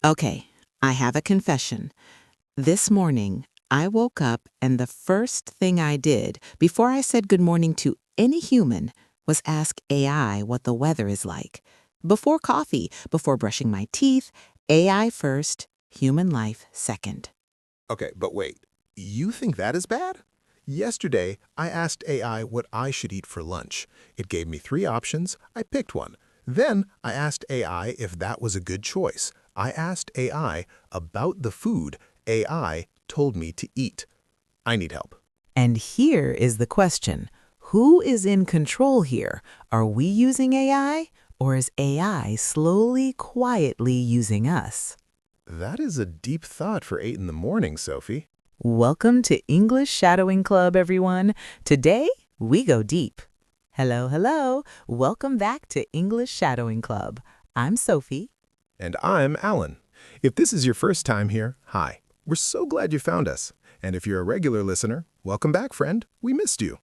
Okay, I have a confession. This morning, I woke up and the first thing I did before I said good morning to any human was ask AI what the weather is like. Before coffee, before brushing my teeth, AI first, human life second. Okay, but wait. You think that is bad? Yesterday, I asked AI what I should eat for lunch. It gave me 3 options. I picked one. Then I asked AI if that was a good choice. I asked AI about the food AI told me to eat. I need help. And here is the question. Who is in control here? Are we using AI, or is AI slowly, quietly using us? That is a deep thought for 8 in the morning, Sophie. Welcome to English Shadowing Club, everyone. Today, we go deep. Hello, hello. Welcome back to English Shadowing Club. I'm Sophie. And I'm Alan. If this is your first time here, hi. We're so glad you found us. And if you're a regular listener, welcome back, friend. We missed you.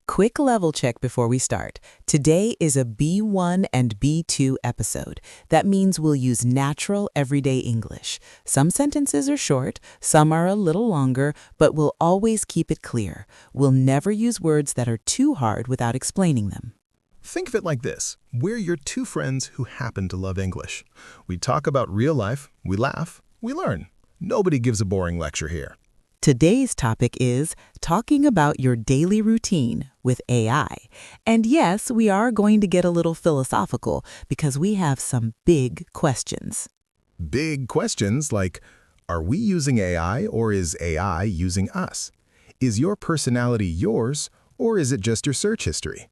Quick level check before we start. Today is a B1 and B2 episode. That means we'll use natural, everyday English. Some sentences are short, some are a little longer, but we'll always keep it clear. We'll never use words that are too hard without explaining them. Think of it like this. We're your 2 friends who happen to love English. We talk about real life, we laugh, we learn. Nobody gives a boring lecture here. Today's topic is talking about your daily routine with AI. And yes, we are going to get a little philosophical because we have some big questions. Big questions like, are we using AI or is AI using us? Is your personality yours or is it just your search history?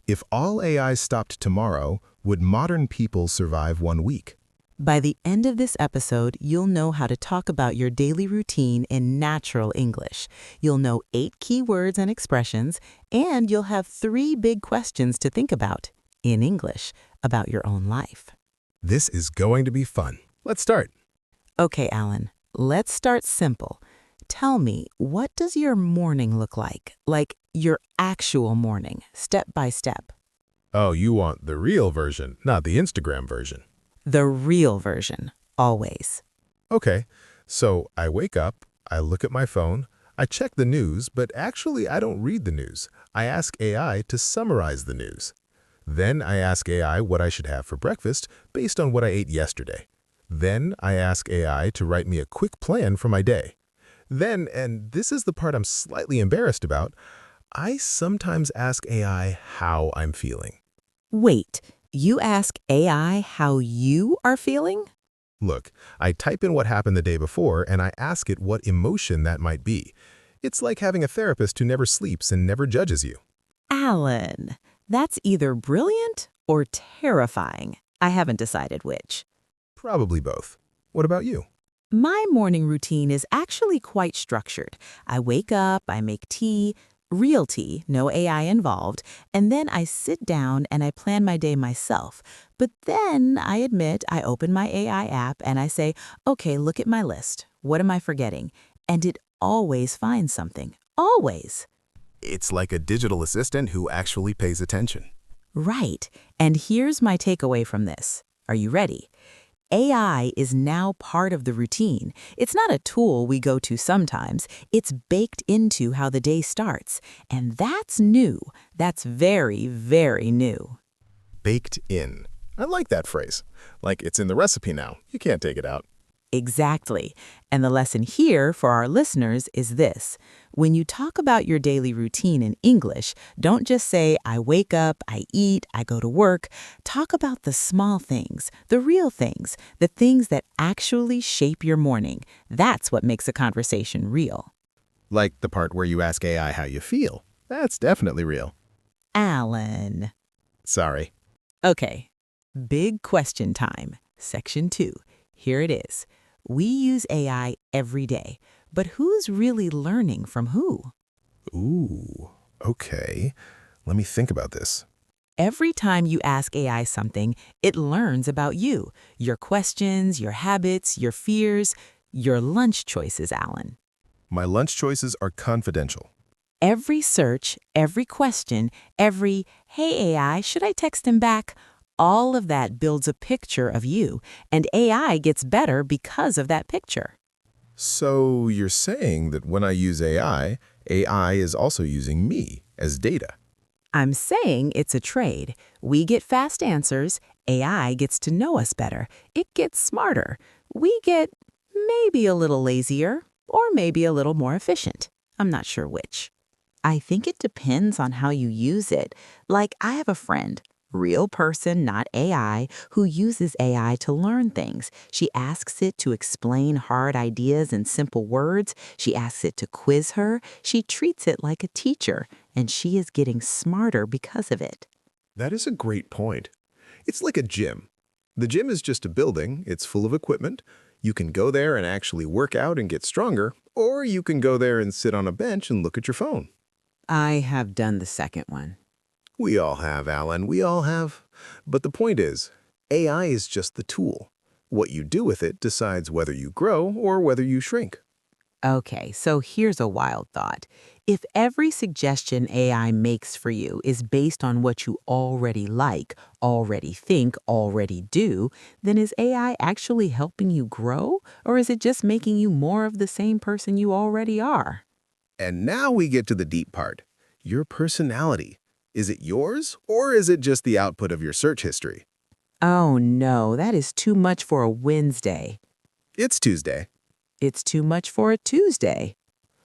If all AI stopped tomorrow, would modern people survive 1 week? By the end of this episode, you'll know how to talk about your daily routine in natural English. You'll know 8 key words and expressions, and you'll have 3 big questions to think about in English about your own life. This is going to be fun. Let's start. Okay, Alan, let's start simple. Tell me, what does your morning look like? Like your actual morning, step by step. Oh, you want the real version, not the Instagram version. The real version, always. Okay, so I wake up, I look at my phone, I check the news, but actually I don't read the news. I ask AI to summarize the news. Then I ask AI what I should have for breakfast based on what I ate yesterday. Then I ask AI to write me a quick plan for my day. Then, and this is the part I'm slightly embarrassed about, I sometimes ask AI how I'm feeling. Wait, you ask AI how you are feeling? Look, I type in what happened the day before and I ask it what emotion that might be. It's like having a therapist who never sleeps and never judges you. Alan, that's either brilliant or terrifying. I haven't decided which. Probably both. What about you? My morning routine is actually quite structured. I wake up, I make tea, real tea, no AI involved, and then I sit down and I plan my day myself. But then I admit I open my AI app and I say, okay, look at my list. What am I forgetting? And it always finds something. Always. It's like a digital assistant who actually pays attention. Right. And here's my takeaway from this. Are you ready? AI is now part of the routine. It's not a tool we go to sometimes. It's baked into how the day starts. And that's new. That's very, very new. Baked in. I like that phrase. Like it's in the recipe now. You can't take it out. Exactly. And the lesson here for our listeners is this. When you talk about your daily routine in English, don't just say, I wake up, I eat, I go to work. Talk about the small things, the real things, the things that actually shape your morning. That's what makes a conversation real. Like the part where you ask AI how you feel. That's definitely real. Alan. Sorry. Okay. Big question time. Section 2. Here it is. We use AI every day, but who's really learning from who? Ooh, okay. Let me think about this. Every time you ask AI something, it learns about you, your questions, your habits, your fears, your lunch choices, Alan. My lunch choices are confidential. Every search, every question, every, hey AI, should I text him back? All of that builds a picture of you, and AI gets better because of that picture. So you're saying that when I use AI, AI is also using me as data. I'm saying it's a trade. We get fast answers, AI gets to know us better, it gets smarter. We get maybe a little lazier or maybe a little more efficient. I'm not sure which. I think it depends on how you use it. Like, I have a friend, real person, not AI, who uses AI to learn things. She asks it to explain hard ideas in simple words. She asks it to quiz her. She treats it like a teacher, and she is getting smarter because of it. That is a great point. It's like a gym. The gym is just a building, it's full of equipment. You can go there and actually work out and get stronger, or you can go there and sit on a bench and look at your phone. I have done the second one. We all have, Alan, we all have. But the point is, AI is just the tool. What you do with it decides whether you grow or whether you shrink. Okay, so here's a wild thought. If every suggestion AI makes for you is based on what you already like, already think, already do, then is AI actually helping you grow, or is it just making you more of the same person you already are? And now we get to the deep part. Your personality. Is it yours, or is it just the output of your search history? Oh no, that is too much for a Wednesday. It's Tuesday. It's too much for a Tuesday.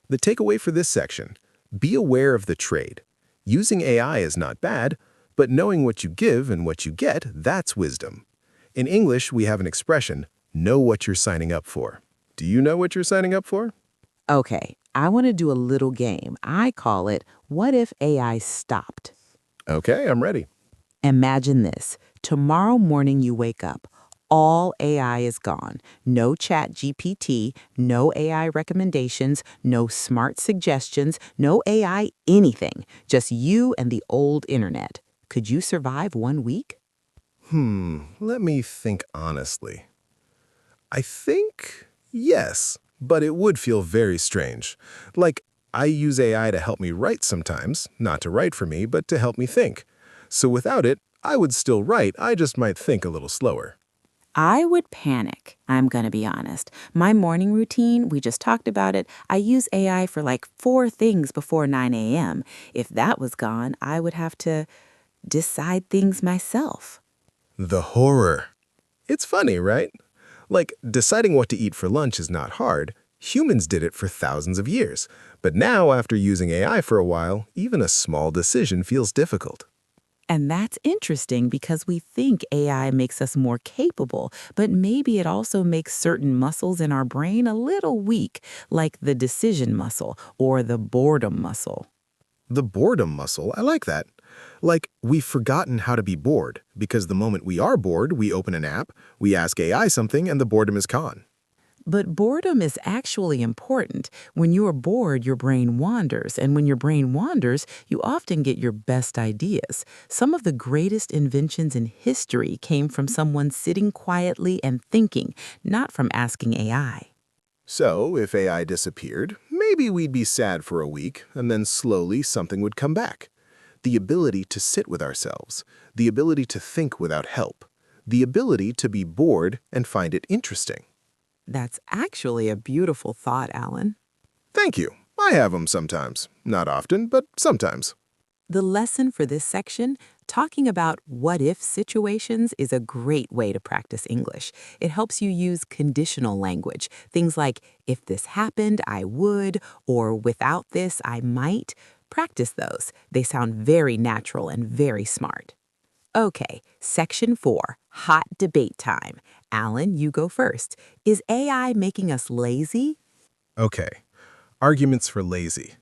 The takeaway for this section, be aware of the trade. Using AI is not bad, but knowing what you give and what you get, that's wisdom. In English, we have an expression, know what you're signing up for. Do you know what you're signing up for? Okay, I want to do a little game. I call it, What If AI Stopped? Okay, I'm ready. Imagine this. Tomorrow morning you wake up. All AI is gone. No ChatGPT, no AI recommendations, no smart suggestions, no AI anything. Just you and the old internet. Could you survive 1 week? Let me think honestly. I think yes, but it would feel very strange. Like, I use AI to help me write sometimes, not to write for me, but to help me think. So without it, I would still write, I just might think a little slower. I would panic, I'm gonna be honest. My morning routine, we just talked about it, I use AI for like 4 things before 9 a.m. If that was gone, I would have to decide things myself. The horror. It's funny, right? Like, deciding what to eat for lunch is not hard. Humans did it for thousands of years. But now, after using AI for a while, even a small decision feels difficult. And that's interesting because we think AI makes us more capable, but maybe it also makes certain muscles in our brain a little weak, like the decision muscle or the boredom muscle. The boredom muscle, I like that. Like, we've forgotten how to be bored, because the moment we are bored, we open an app, we ask AI something, and the boredom is gone. But boredom is actually important. When you are bored, your brain wanders, and when your brain wanders, you often get your best ideas. Some of the greatest inventions in history came from someone sitting quietly and thinking, not from asking AI. So, if AI disappeared, maybe we'd be sad for a week, and then slowly something would come back. The ability to sit with ourselves, the ability to think without help, the ability to be bored and find it interesting. That's actually a beautiful thought, Alan. Thank you. I have them sometimes. Not often, but sometimes. The lesson for this section, talking about what-if situations, is a great way to practice English. It helps you use conditional language. Things like, if this happened, I would, or without this, I might. Practice those. They sound very natural and very smart. Okay, section 4, hot debate time. Alan, you go first. Is AI making us lazy? Okay. Arguments for lazy.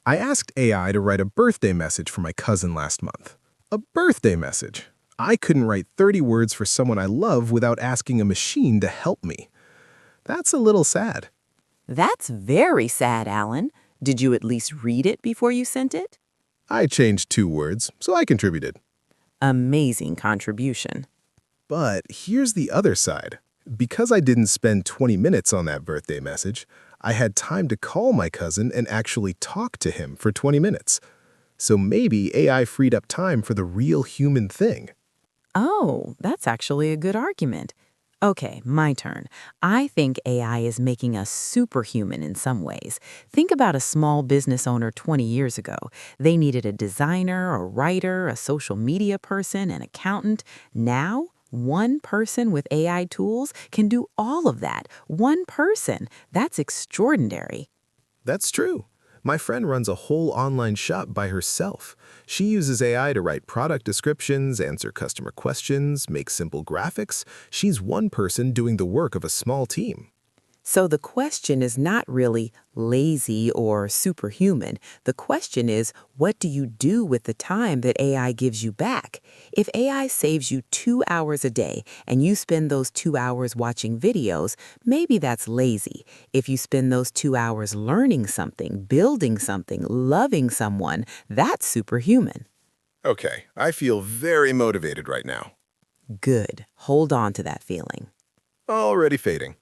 I asked AI to write a birthday message for my cousin last month. A birthday message. I couldn't write 30 words for someone I love without asking a machine to help me. That's a little sad. That's very sad, Alan. Did you at least read it before you sent it? I changed 2 words, so I contributed. Amazing contribution. But here's the other side. Because I didn't spend 20 minutes on that birthday message, I had time to call my cousin and actually talk to him for 20 minutes. So maybe AI freed up time for the real human thing. Oh, that's actually a good argument. Okay, my turn. I think AI is making us superhuman in some ways. Think about a small business owner 20 years ago. They needed a designer, a writer, a social media person, an accountant. Now, one person with AI tools can do all of that. One person. That's extraordinary. That's true. My friend runs a whole online shop by herself. She uses AI to write product descriptions, answer customer questions, make simple graphics. She's one person doing the work of a small team. So the question is not really lazy or superhuman. The question is, what do you do with the time that AI gives you back? If AI saves you 2 hours a day and you spend those 2 hours watching videos, maybe that's lazy. If you spend those 2 hours learning something, building something, loving someone, that's superhuman. Okay, I feel very motivated right now. Good. Hold on to that feeling. Already fading.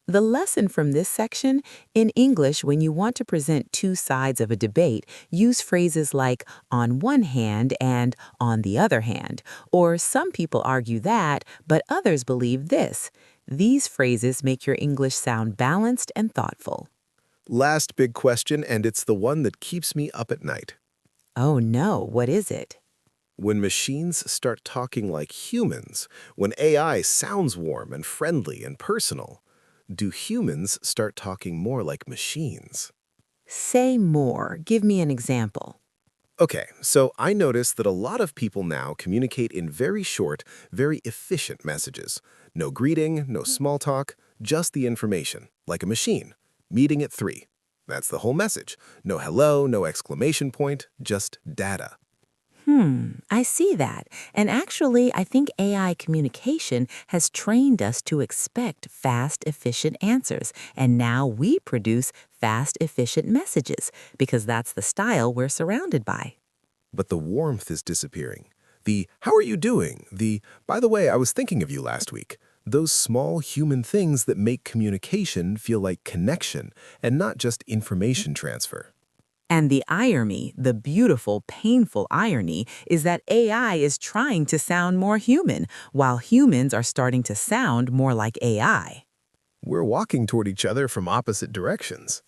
The lesson from this section, in English, when you want to present two sides of a debate, use phrases like on one hand and on the other hand, or some people argue that, but others believe this. These phrases make your English sound balanced and thoughtful. Last big question, and it's the one that keeps me up at night. Oh no, what is it? When machines start talking like humans, when AI sounds warm and friendly and personal, do humans start talking more like machines? Say more. Give me an example. Okay, so I notice that a lot of people now communicate in very short, very efficient messages. No greeting, no small talk, just the information, like a machine. Meeting at 3. That's the whole message. No hello, no exclamation point, just data. I see that. And actually, I think AI communication has trained us to expect fast, efficient answers. And now we produce fast, efficient messages because that's the style we're surrounded by. But the warmth is disappearing. The, how are you doing? The, by the way, I was thinking of you last week. Those small human things that make communication feel like connection and not just information transfer. And the irony, the beautiful, painful irony, is that AI is trying to sound more human, while humans are starting to sound more like AI. We're walking toward each other from opposite directions.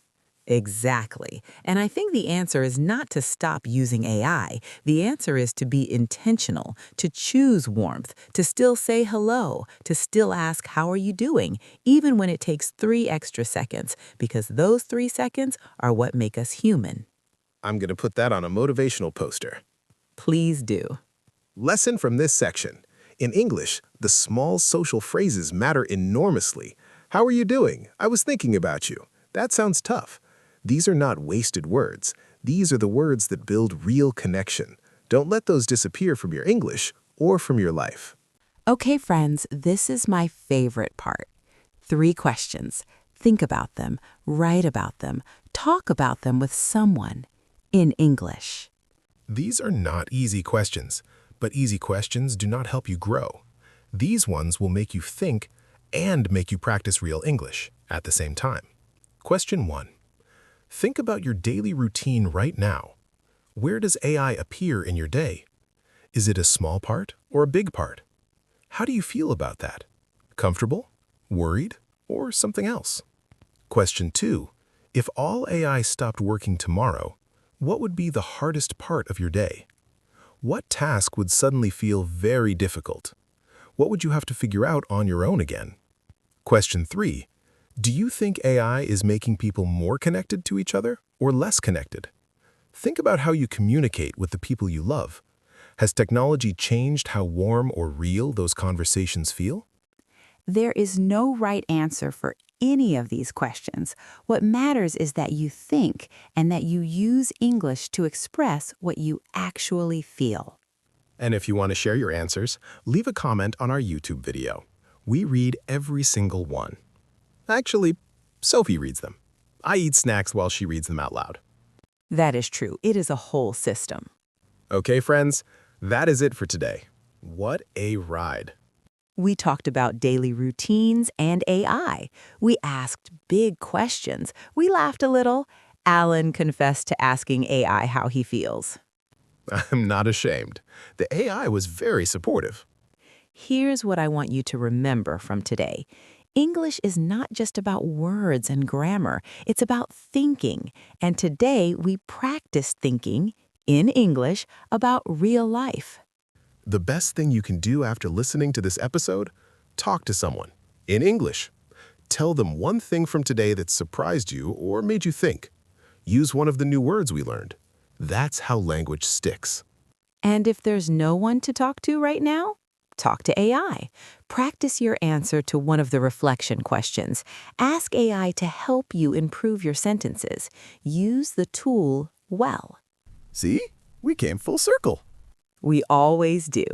Exactly. And I think the answer is not to stop using AI. The answer is to be intentional, to choose warmth, to still say hello, to still ask, how are you doing, even when it takes 3 extra seconds, because those 3 seconds are what make us human. I'm going to put that on a motivational poster. Please do. Lesson from this section. In English, the small social phrases matter enormously. How are you doing? I was thinking about you. That sounds tough. These are not wasted words. These are the words that build real connection. Don't let those disappear from your English or from your life. Okay, friends, this is my favorite part. 3 questions. Think about them, write about them, talk about them with someone in English. These are not easy questions, but easy questions do not help you grow. These ones will make you think and make you practice real English at the same time. Question 1. Think about your daily routine right now. Where does AI appear in your day? Is it a small part or a big part? How do you feel about that? Comfortable? Worried? Or something else? Question 2. If all AI stopped working tomorrow, what would be the hardest part of your day? What task would suddenly feel very difficult? What would you have to figure out on your own again? Question 3. Do you think AI is making people more connected to each other or less connected? Think about how you communicate with the people you love. Has technology changed how warm or real those conversations feel? There is no right answer for any of these questions. What matters is that you think and that you use English to express what you actually feel. And if you want to share your answers, leave a comment on our YouTube video. We read every single one. Actually, Sophie reads them. I eat snacks while she reads them out loud. That is true. It is a whole system. Okay, friends, that is it for today. What a ride. We talked about daily routines and AI. We asked big questions. We laughed a little. Alan confessed to asking AI how he feels. I'm not ashamed. The AI was very supportive. Here's what I want you to remember from today. English is not just about words and grammar, it's about thinking. And today we practice thinking in English about real life. The best thing you can do after listening to this episode? Talk to someone in English. Tell them one thing from today that surprised you or made you think. Use one of the new words we learned. That's how language sticks. And if there's no one to talk to right now, talk to AI. Practice your answer to one of the reflection questions. Ask AI to help you improve your sentences. Use the tool well. See? We came full circle. We always do.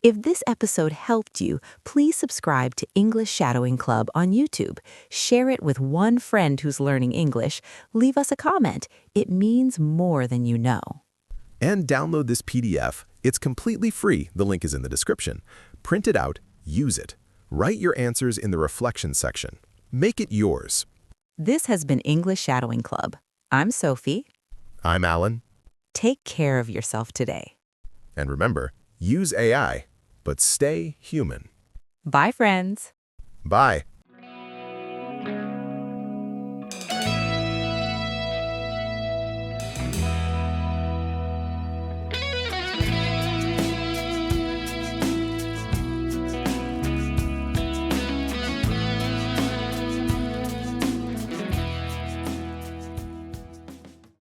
If this episode helped you, please subscribe to English Shadowing Club on YouTube. Share it with one friend who's learning English. Leave us a comment. It means more than you know. And download this PDF. It's completely free. The link is in the description. Print it out, use it. Write your answers in the reflection section. Make it yours. This has been English Shadowing Club. I'm Sophie. I'm Allen. Take care of yourself today. And remember, use AI, but stay human. Bye, friends. Bye.